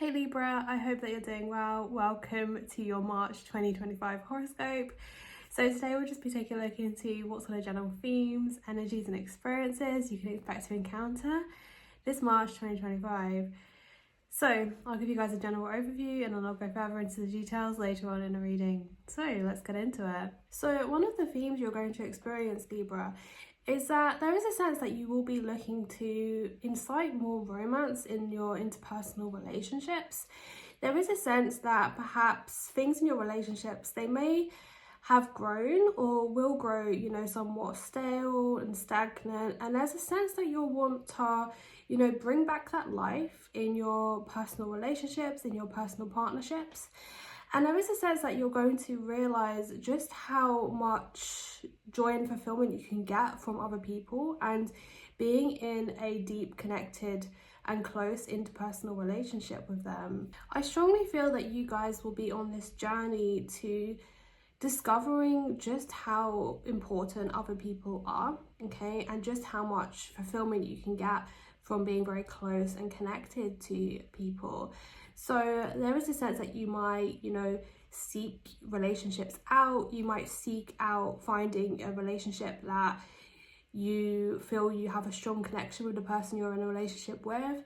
Hey Libra, I hope that you're doing well. Welcome to your March 2025 horoscope. So today we'll just be taking a look into what sort of general themes, energies and experiences you can expect to encounter this March 2025. So I'll give you guys a general overview and then I'll go further into the details later on in the reading. So let's get into it. So one of the themes you're going to experience, Libra, is that there is a sense that you will be looking to incite more romance in your interpersonal relationships. There is a sense that perhaps things in your relationships, they may have grown or will grow, somewhat stale and stagnant. And there's a sense that you'll want to, bring back that life in your personal relationships, in your personal partnerships. And there is a sense that you're going to realise just how much joy and fulfillment you can get from other people and being in a deep, connected and close interpersonal relationship with them. I strongly feel that you guys will be on this journey to discovering just how important other people are, okay, and just how much fulfillment you can get from being very close and connected to people. So there is a sense that you might, seek relationships out. You might seek out finding a relationship that you feel you have a strong connection with the person you're in a relationship with.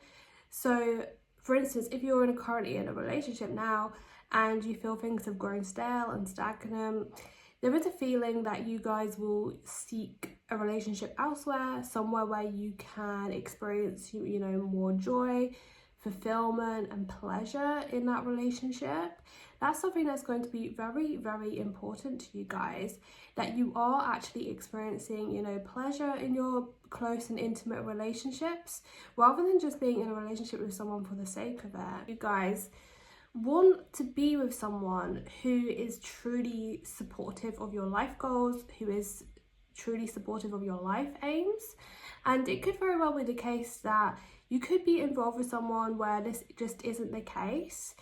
So for instance, if you're currently in a relationship now and you feel things have grown stale and stagnant, there is a feeling that you guys will seek a relationship elsewhere, somewhere where you can experience, more joy, fulfillment and pleasure in that relationship. That's something that's going to be very, very important to you guys, that you are actually experiencing, pleasure in your close and intimate relationships, rather than just being in a relationship with someone for the sake of it. You guys want to be with someone who is truly supportive of your life goals, who is truly supportive of your life aims. And it could very well be the case that you could be involved with someone where this just isn't the case.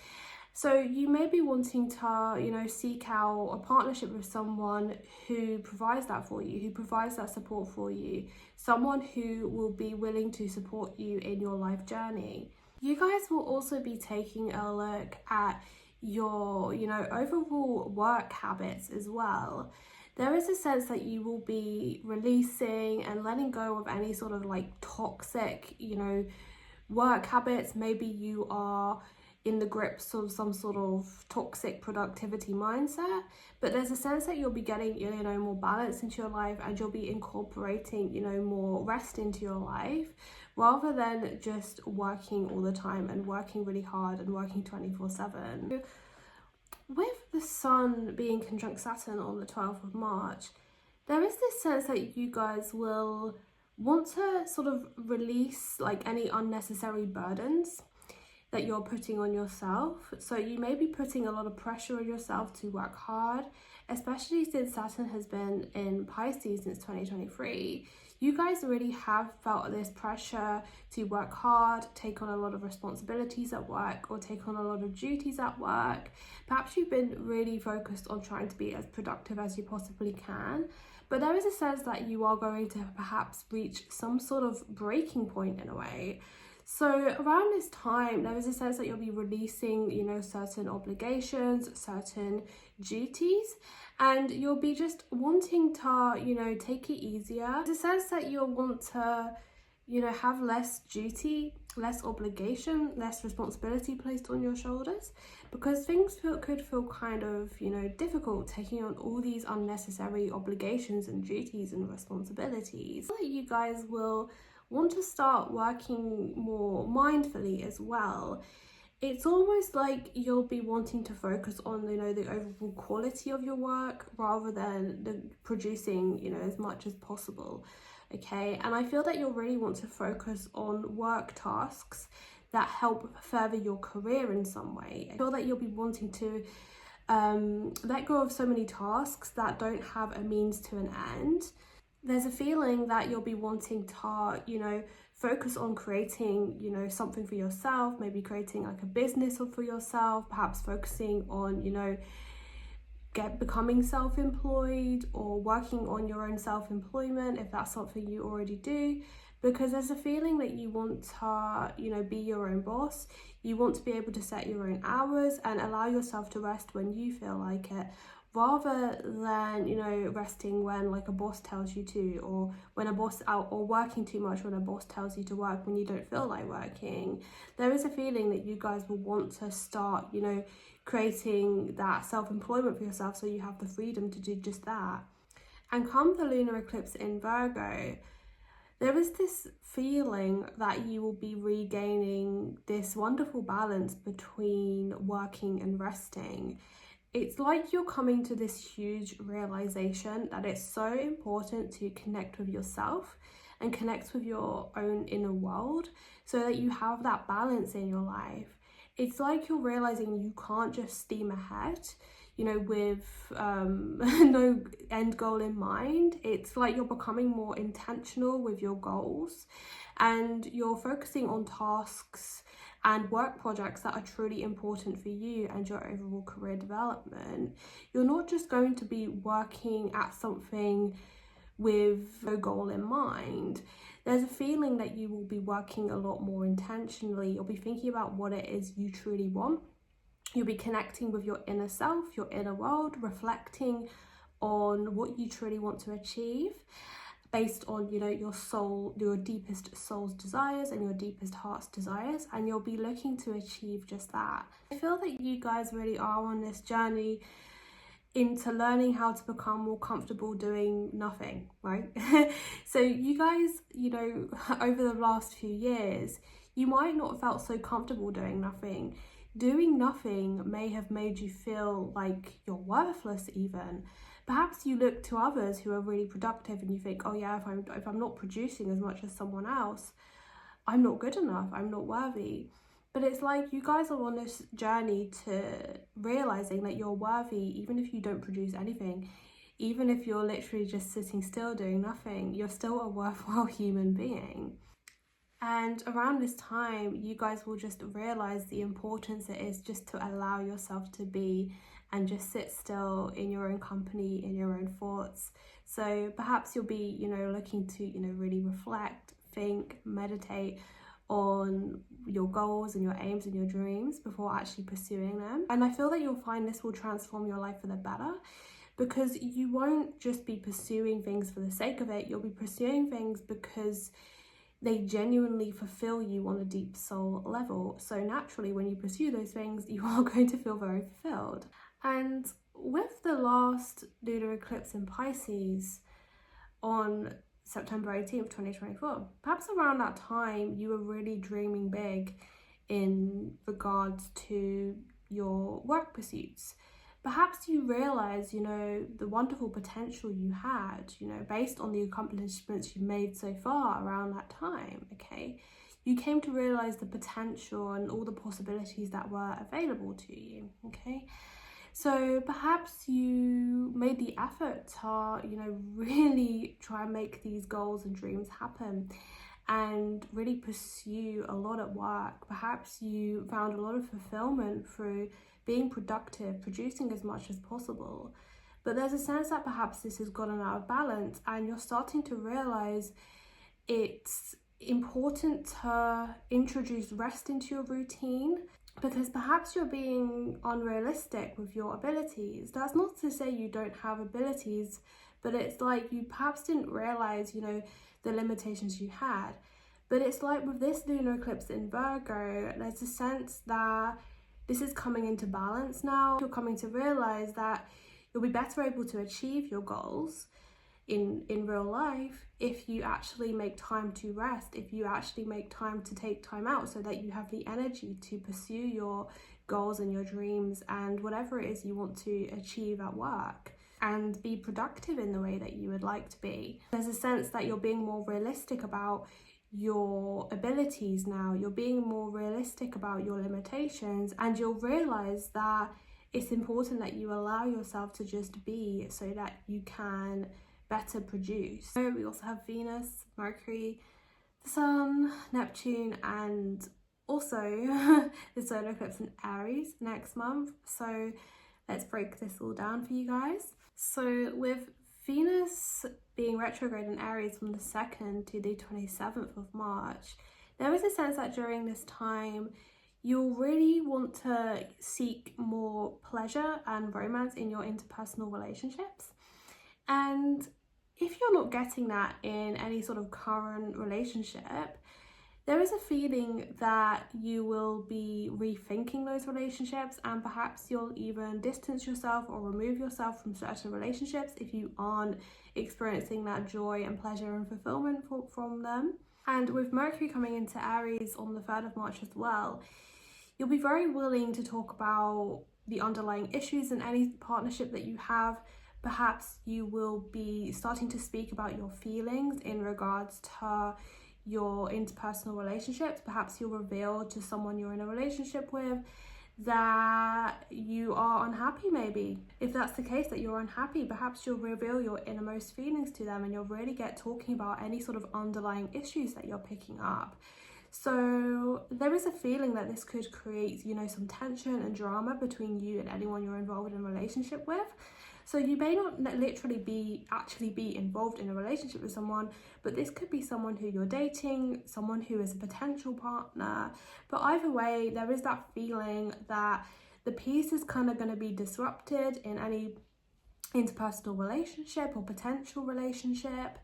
So you may be wanting to, seek out a partnership with someone who provides that for you, who provides that support for you, someone who will be willing to support you in your life journey. You guys will also be taking a look at your, overall work habits as well. There is a sense that you will be releasing and letting go of any sort of toxic, work habits. Maybe you are in the grips of some sort of toxic productivity mindset, but there's a sense that you'll be getting, more balance into your life, and you'll be incorporating, more rest into your life, rather than just working all the time and working really hard and working 24/7. With the Sun being conjunct Saturn on the 12th of March, there is this sense that you guys will want to sort of release any unnecessary burdens that you're putting on yourself. So you may be putting a lot of pressure on yourself to work hard, especially since Saturn has been in Pisces since 2023. You guys really have felt this pressure to work hard, take on a lot of responsibilities at work, or take on a lot of duties at work. Perhaps you've been really focused on trying to be as productive as you possibly can, but there is a sense that you are going to perhaps reach some sort of breaking point in a way. So around this time, there is a sense that you'll be releasing, certain obligations, certain duties, and you'll be just wanting to, take it easier. There's a sense that you'll want to, have less duty, less obligation, less responsibility placed on your shoulders, because things could feel kind of, difficult taking on all these unnecessary obligations and duties and responsibilities. So you guys will want to start working more mindfully as well. It's almost like you'll be wanting to focus on, the overall quality of your work rather than the producing, as much as possible. Okay, and I feel that you'll really want to focus on work tasks that help further your career in some way. I feel that you'll be wanting to let go of so many tasks that don't have a means to an end. There's a feeling that you'll be wanting to, focus on creating, something for yourself, maybe creating a business for yourself, perhaps focusing on, becoming self-employed or working on your own self-employment if that's something you already do. because there's a feeling that you want to, you know, be your own boss. You want to be able to set your own hours and allow yourself to rest when you feel like it, rather than, you know, resting when like a boss tells you to, or when a boss out, or working too much when a boss tells you to work when you don't feel like working. There is a feeling that you guys will want to start, you know, creating that self-employment for yourself, so you have the freedom to do just that. And come the lunar eclipse in Virgo, there is this feeling that you will be regaining this wonderful balance between working and resting. It's like you're coming to this huge realization that it's so important to connect with yourself and connect with your own inner world, so that you have that balance in your life. It's like you're realizing you can't just steam ahead, you know, with no end goal in mind. It's like you're becoming more intentional with your goals, and you're focusing on tasks and work projects that are truly important for you and your overall career development. You're not just going to be working at something with no goal in mind. There's a feeling that you will be working a lot more intentionally. You'll be thinking about what it is you truly want. You'll be connecting with your inner self, your inner world, reflecting on what you truly want to achieve based on, you know, your soul, your deepest soul's desires and your deepest heart's desires, and you'll be looking to achieve just that. I feel that you guys really are on this journey into learning how to become more comfortable doing nothing, right? So you guys, you know, over the last few years, you might not have felt so comfortable doing nothing. Doing nothing may have made you feel like you're worthless even. Perhaps you look to others who are really productive and you think, oh yeah, if I'm not producing as much as someone else, I'm not good enough, I'm not worthy. But it's like you guys are on this journey to realizing that you're worthy even if you don't produce anything. Even if you're literally just sitting still doing nothing, you're still a worthwhile human being. And around this time, you guys will just realize the importance it is just to allow yourself to be and just sit still in your own company, in your own thoughts. So perhaps you'll be, you know, looking to, you know, really reflect, think, meditate on your goals and your aims and your dreams before actually pursuing them. And I feel that you'll find this will transform your life for the better, because you won't just be pursuing things for the sake of it. You'll be pursuing things because they genuinely fulfill you on a deep soul level. So naturally, when you pursue those things, you are going to feel very fulfilled. And with the last lunar eclipse in Pisces on September 18th, 2024, perhaps around that time, you were really dreaming big in regards to your work pursuits. Perhaps you realize, you know, the wonderful potential you had, you know, based on the accomplishments you made so far around that time, okay? You came to realize the potential and all the possibilities that were available to you, okay? So perhaps you made the effort to, you know, really try and make these goals and dreams happen and really pursue a lot at work. Perhaps you found a lot of fulfillment through being productive, producing as much as possible. But there's a sense that perhaps this has gotten out of balance, and you're starting to realize it's important to introduce rest into your routine, because perhaps you're being unrealistic with your abilities. That's not to say you don't have abilities, but it's like you perhaps didn't realize, you know, the limitations you had. But it's like with this lunar eclipse in Virgo, there's a sense that this is coming into balance now. You're coming to realize that you'll be better able to achieve your goals in real life if you actually make time to rest, if you actually make time to take time out, so that you have the energy to pursue your goals and your dreams and whatever it is you want to achieve at work, and be productive in the way that you would like to be. There's a sense that you're being more realistic about your abilities now. You're being more realistic about your limitations, and you'll realize that it's important that you allow yourself to just be, so that you can better produce. So we also have Venus, Mercury, the Sun, Neptune, and also the solar eclipse in Aries next month. So let's break this all down for you guys. So with Venus being retrograde in Aries from the 2nd to the 27th of March, there is a sense that during this time you'll really want to seek more pleasure and romance in your interpersonal relationships. And if you're not getting that in any sort of current relationship, there is a feeling that you will be rethinking those relationships, and perhaps you'll even distance yourself or remove yourself from certain relationships if you aren't experiencing that joy and pleasure and fulfillment from them. And with Mercury coming into Aries on the 3rd of March as well, you'll be very willing to talk about the underlying issues in any partnership that you have. Perhaps you will be starting to speak about your feelings in regards to your interpersonal relationships. Perhaps you'll reveal to someone you're in a relationship with that you are unhappy. Maybe if that's the case, that you're unhappy, perhaps you'll reveal your innermost feelings to them, and you'll really get talking about any sort of underlying issues that you're picking up. So there is a feeling that this could create, some tension and drama between you and anyone you're involved in a relationship with. So you may not literally actually be involved in a relationship with someone, but this could be someone who you're dating, someone who is a potential partner. But either way, there is that feeling that the peace is kind of going to be disrupted in any interpersonal relationship or potential relationship,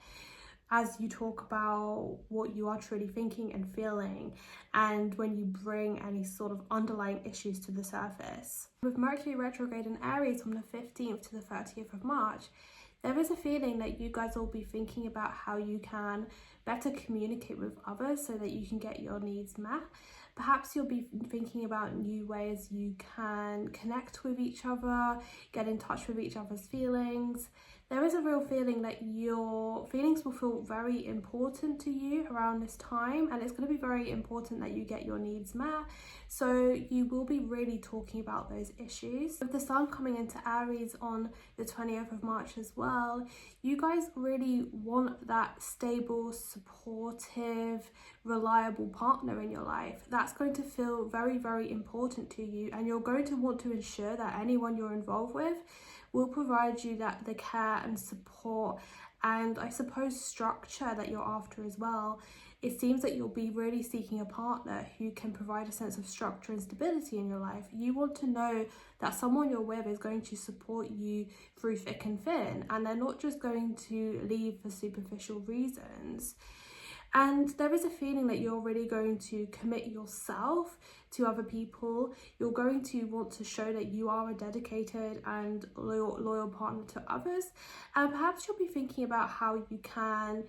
as you talk about what you are truly thinking and feeling, and when you bring any sort of underlying issues to the surface. With Mercury retrograde in Aries from the 15th to the 30th of March, there is a feeling that you guys will be thinking about how you can better communicate with others so that you can get your needs met. Perhaps you'll be thinking about new ways you can connect with each other, get in touch with each other's feelings. There is a real feeling that your feelings will feel very important to you around this time, and it's going to be very important that you get your needs met. So you will be really talking about those issues. With the sun coming into Aries on the 20th of March as well, you guys really want that stable, supportive, reliable partner in your life. That's going to feel very, very important to you, and you're going to want to ensure that anyone you're involved with will provide you the care and support and, I suppose, structure that you're after as well. It seems that you'll be really seeking a partner who can provide a sense of structure and stability in your life. You want to know that someone you're with is going to support you through thick and thin, and they're not just going to leave for superficial reasons. And there is a feeling that you're really going to commit yourself to other people. You're going to want to show that you are a dedicated and loyal partner to others. And perhaps you'll be thinking about how you can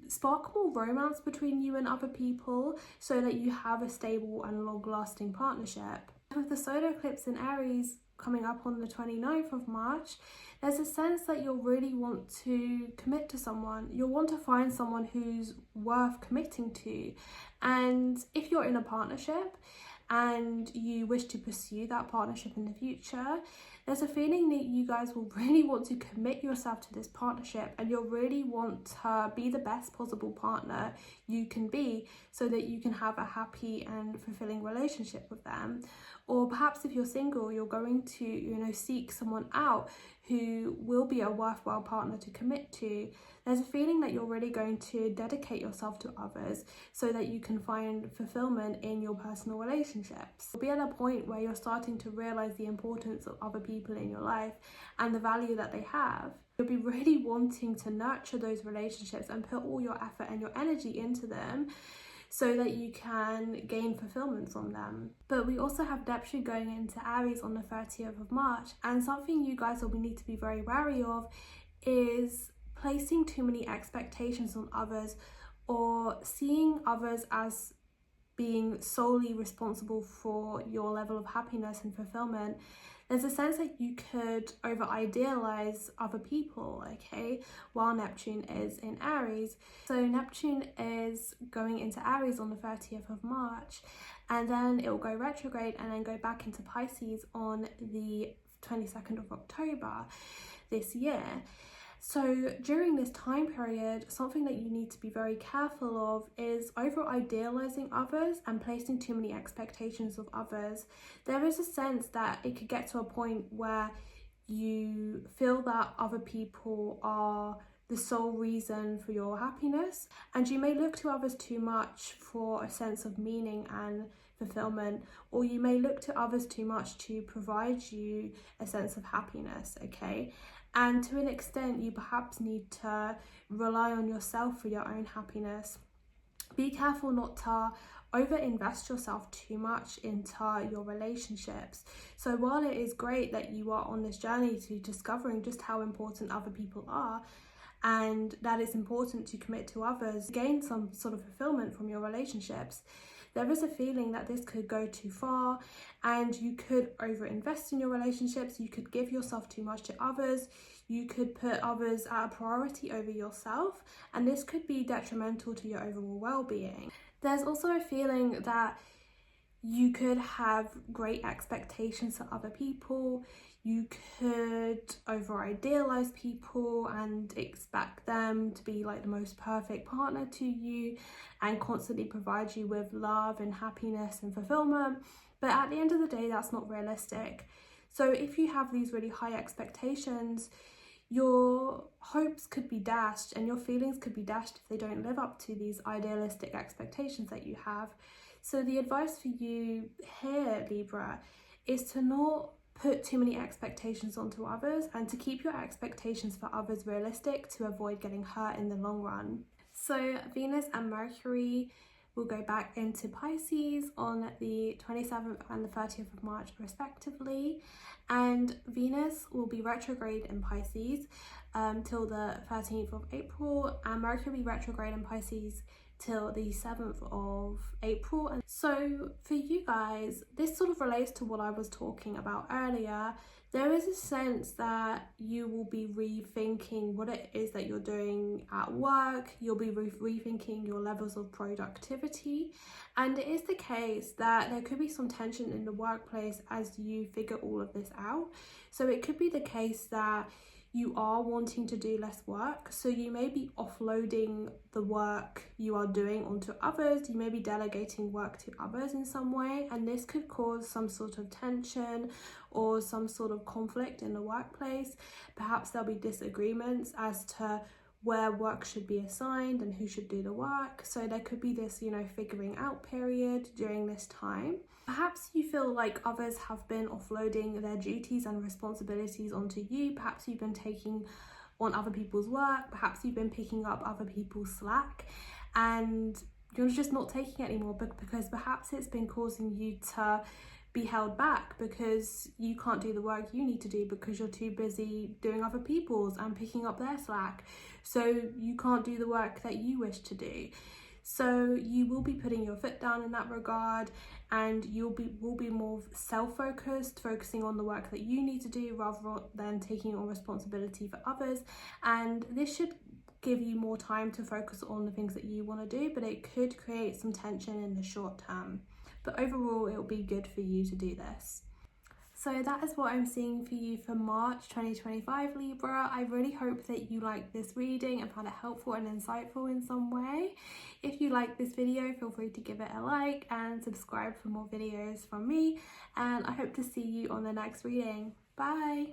spark more romance between you and other people so that you have a stable and long-lasting partnership. With the solar eclipse in Aries coming up on the 29th of March, there's a sense that you'll really want to commit to someone. You'll want to find someone who's worth committing to. And if you're in a partnership and you wish to pursue that partnership in the future, there's a feeling that you guys will really want to commit yourself to this partnership, and you'll really want to be the best possible partner you can be so that you can have a happy and fulfilling relationship with them. Or perhaps if you're single, you're going to, seek someone out who will be a worthwhile partner to commit to. There's a feeling that you're really going to dedicate yourself to others so that you can find fulfillment in your personal relationships. You'll be at a point where you're starting to realize the importance of other people in your life and the value that they have. You'll be really wanting to nurture those relationships and put all your effort and your energy into them so that you can gain fulfillment from them. But we also have Neptune going into Aries on the 30th of March, and something you guys will need to be very wary of is placing too many expectations on others, or seeing others as being solely responsible for your level of happiness and fulfillment. There's a sense that you could over idealize other people, okay, while Neptune is in Aries. So Neptune is going into Aries on the 30th of March, and then it will go retrograde and then go back into Pisces on the 22nd of October this year. So during this time period, something that you need to be very careful of is over idealizing others and placing too many expectations of others. There is a sense that it could get to a point where you feel that other people are the sole reason for your happiness, and you may look to others too much for a sense of meaning and fulfillment, or you may look to others too much to provide you a sense of happiness, okay? And to an extent, you perhaps need to rely on yourself for your own happiness. Be careful not to over-invest yourself too much into your relationships. So while it is great that you are on this journey to discovering just how important other people are, and that it's important to commit to others, gain some sort of fulfillment from your relationships, there is a feeling that this could go too far and you could over-invest in your relationships. You could give yourself too much to others. You could put others at a priority over yourself, and this could be detrimental to your overall well-being. There's also a feeling that you could have great expectations for other people. You could over-idealize people and expect them to be like the most perfect partner to you and constantly provide you with love and happiness and fulfillment. But at the end of the day, that's not realistic. So if you have these really high expectations, your hopes could be dashed and your feelings could be dashed if they don't live up to these idealistic expectations that you have. So the advice for you here, Libra, is to not put too many expectations onto others and to keep your expectations for others realistic to avoid getting hurt in the long run. So Venus and Mercury will go back into Pisces on the 27th and the 30th of March respectively, and Venus will be retrograde in Pisces till the 13th of April, and Mercury will be retrograde in Pisces till the 7th of April. And so for you guys, this sort of relates to what I was talking about earlier. There is a sense that you will be rethinking what it is that you're doing at work. You'll be rethinking your levels of productivity. And it is the case that there could be some tension in the workplace as you figure all of this out. So it could be the case that you are wanting to do less work, so you may be offloading the work you are doing onto others. You may be delegating work to others in some way, and this could cause some sort of tension or some sort of conflict in the workplace. Perhaps there'll be disagreements as to where work should be assigned and who should do the work. So there could be this, figuring out period during this time. Perhaps you feel like others have been offloading their duties and responsibilities onto you. Perhaps you've been taking on other people's work. Perhaps you've been picking up other people's slack and you're just not taking it anymore because perhaps it's been causing you to be held back because you can't do the work you need to do because you're too busy doing other people's and picking up their slack. So you can't do the work that you wish to do. So you will be putting your foot down in that regard, and will be more self-focused, focusing on the work that you need to do rather than taking on responsibility for others. And this should give you more time to focus on the things that you want to do, but it could create some tension in the short term. But overall, it will be good for you to do this. So that is what I'm seeing for you for March 2025, Libra. I really hope that you liked this reading and found it helpful and insightful in some way. If you like this video, feel free to give it a like and subscribe for more videos from me. And I hope to see you on the next reading. Bye!